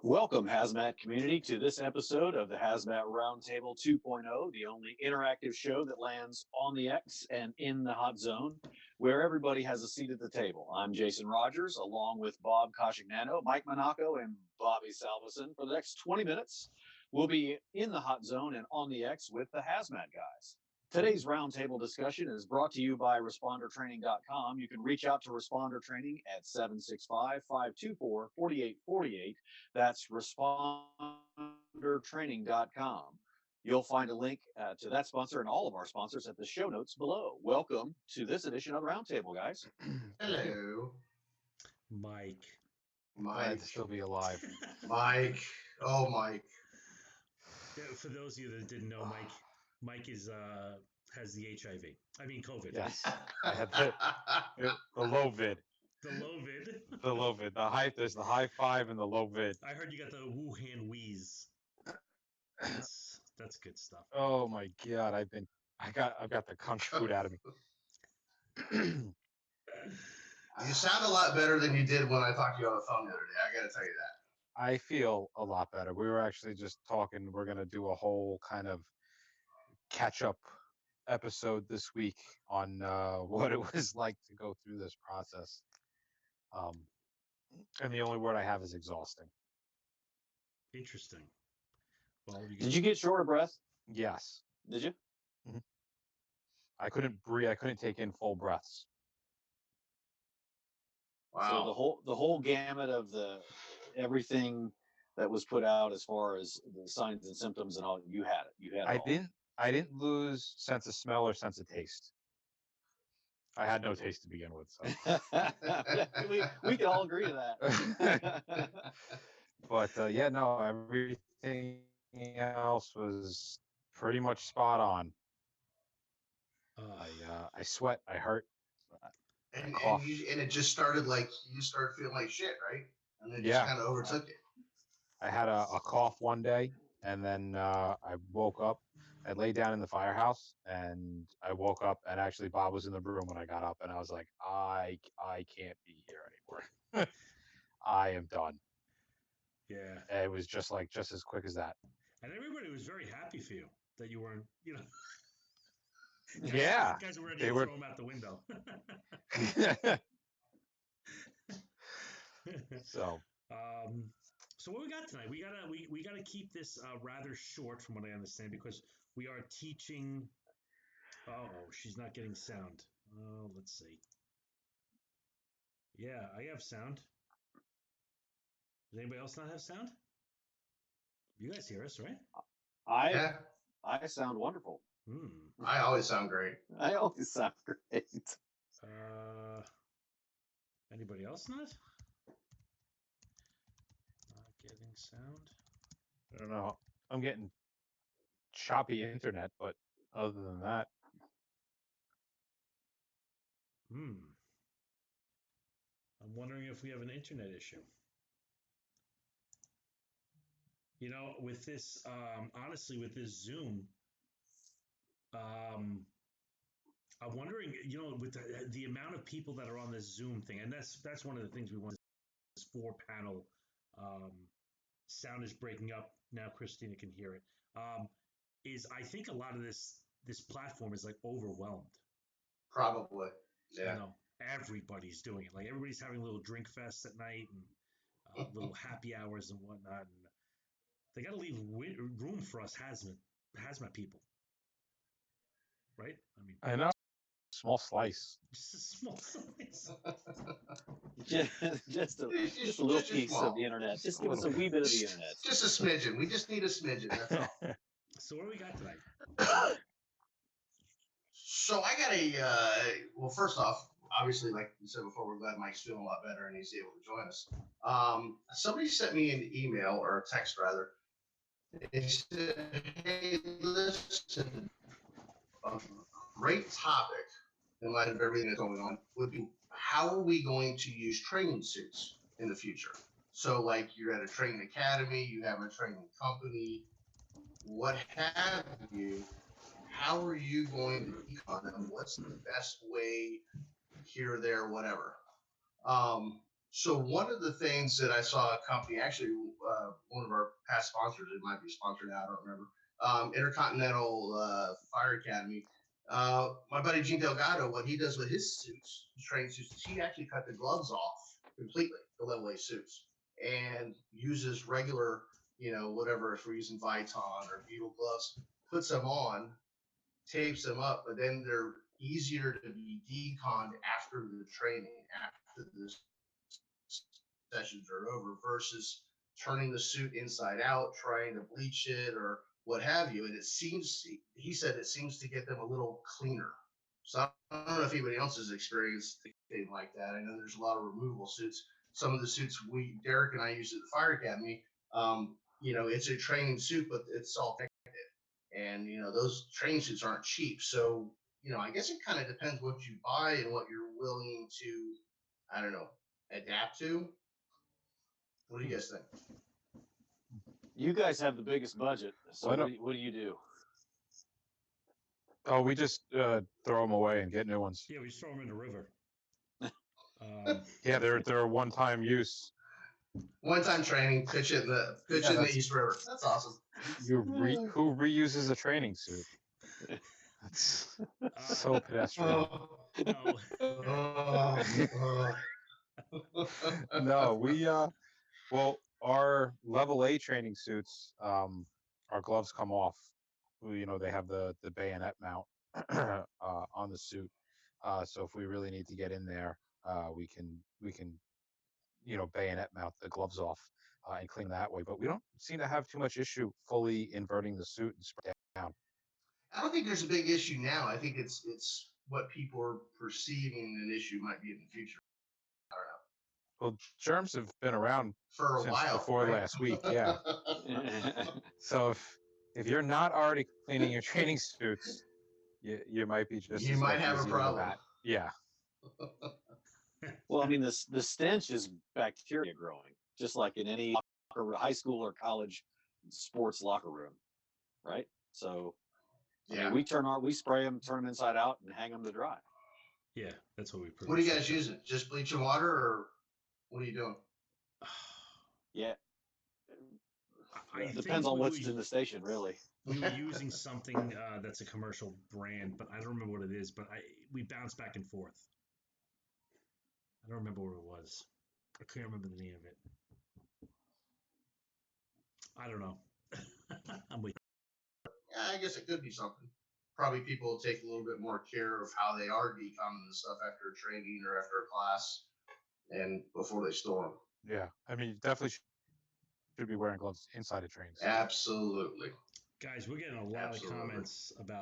Welcome, Haz Mat community, to this episode of the Haz Mat Roundtable 2.0, the only interactive show that lands on the X and in the hot zone, where everybody has a seat at the table. I'm Jason Rogers, along with Bob Coscignano, Mike Monaco, and Bobby Salveson. For the next 20 minutes, we'll be in the hot zone and on the X with the Hazmat guys. Today's roundtable discussion is brought to you by ResponderTraining.com. You can reach out to Responder Training at 765-524-4848. That's ResponderTraining.com. You'll find a link to that sponsor and all of our sponsors at the show notes below. Welcome to this edition of the Roundtable, guys. Hello, Mike. Glad to still be alive. Mike. Oh, Mike. For those of you that didn't know, Mike is has the HIV. I mean COVID. Yes, I had the low vid. The low vid. The low vid. There's the high five and the low vid. I heard you got the Wuhan wheeze. That's good stuff. Oh my god, I've got the kung fu out of me. You sound a lot better than you did when I talked to you on the phone the other day. I got to tell you that. I feel a lot better. We were actually just talking. We're gonna do a whole kind of catch-up episode this week on what it was like to go through this process. And the only word I have is exhausting. Interesting. Well, did you get short of breath? Yes. Did you? Mm-hmm. I couldn't breathe. I couldn't take in full breaths. Wow. So the whole gamut of everything that was put out as far as the signs and symptoms and all, you had it. You had it all. I didn't lose sense of smell or sense of taste. I had no taste to begin with. So we can all agree to that. But yeah, no, everything else was pretty much spot on. I sweat, I hurt, and it just started you started feeling like shit, right? And then just kind of overtook it. I had a cough one day, and then I woke up. I lay down in the firehouse, and I woke up, and actually Bob was in the room when I got up, and I was like, I can't be here anymore. I am done. Yeah. And it was just as quick as that. And everybody was very happy for you that you weren't, Yeah. Guys were ready to throw them out the window. So what we got tonight? We gotta keep this rather short, from what I understand, because we are teaching. Oh, she's not getting sound. Let's see. Yeah, I have sound. Does anybody else not have sound? You guys hear us, right? I sound wonderful. I always sound great. I always sound great. Anybody else not? Not getting sound. I don't know. I'm getting choppy internet, but other than that. I'm wondering if we have an internet issue. With this, honestly, with this Zoom, I'm wondering, with the amount of people that are on this Zoom thing, and that's one of the things we want. This 4-panel sound is breaking up now. Christina can hear it. Is I think a lot of this platform is like overwhelmed. Probably, yeah. Everybody's doing it. Like everybody's having little drink fests at night and little happy hours and whatnot. And they got to leave room for us hazmat people, right? I know. Small slice. Just a small slice. just a little piece of the internet. Just give us a wee bit of the internet. Just a smidgen. We just need a smidgen. That's all. So what do we got tonight? So I got well, first off, obviously, like you said before, we're glad Mike's feeling a lot better and he's able to join us. Somebody sent me an email, or a text rather. They said, hey, listen, a great topic in light of everything that's going on would be, how are we going to use training suits in the future? So like you're at a training academy, you have a training company, what have you, how are you going to eke on them? What's the best way here, there, whatever? So one of the things that I saw a company, actually, one of our past sponsors, it might be a sponsor now, I don't remember, Intercontinental Fire Academy. My buddy Gene Delgado, what he does with his suits, his training suits, is he actually cut the gloves off completely, the level A suits, and uses regular, whatever, if we're using Viton or Beetle gloves, puts them on, tapes them up, but then they're easier to be deconned after the training, after the sessions are over, versus turning the suit inside out, trying to bleach it or what have you. And it seems, he said, it seems to get them a little cleaner. So I don't know if anybody else has experienced anything like that. I know there's a lot of removable suits. Some of the suits Derek and I use at the Fire Academy, it's a training suit, but it's all connected. And, those training suits aren't cheap. So, I guess it kind of depends what you buy and what you're willing to, I don't know, adapt to. What do you guys think? You guys have the biggest budget, so Why what don't- do you do? Oh, we just throw them away and get new ones. Yeah, we just throw them in the river. Yeah, they're one-time use. One-time training, pitch it in the East River. That's awesome. Who reuses a training suit? That's so pedestrian. No, well, our level A training suits, our gloves come off. They have the bayonet mount on the suit. So if we really need to get in there, we can bayonet mount the gloves off and clean that way. But we don't seem to have too much issue fully inverting the suit and spray down. I don't think there's a big issue now. I think it's what people are perceiving an issue might be in the future. Well, germs have been around For a since while, before right? last week, yeah. So if you're not already cleaning your training suits, you might be just You as might guilty have as a you are problem. that. Yeah. Well, I mean, the stench is bacteria growing, just like in any high school or college sports locker room, right? So, I mean, we spray them, turn them inside out, and hang them to dry. Yeah, that's what we. What are you guys using? Just bleach and water, or what are you doing? Yeah, It depends on what's in the station, really. We were using something that's a commercial brand, but I don't remember what it is. But we bounced back and forth. I don't remember what it was. I can't remember the name of it. I don't know. I'm with. Yeah, I guess it could be something. Probably people will take a little bit more care of how they are decomming the stuff after a training or after a class, and before they store them. Yeah, I mean, you definitely should be wearing gloves inside of trains. Absolutely. Guys, we're getting a lot of comments about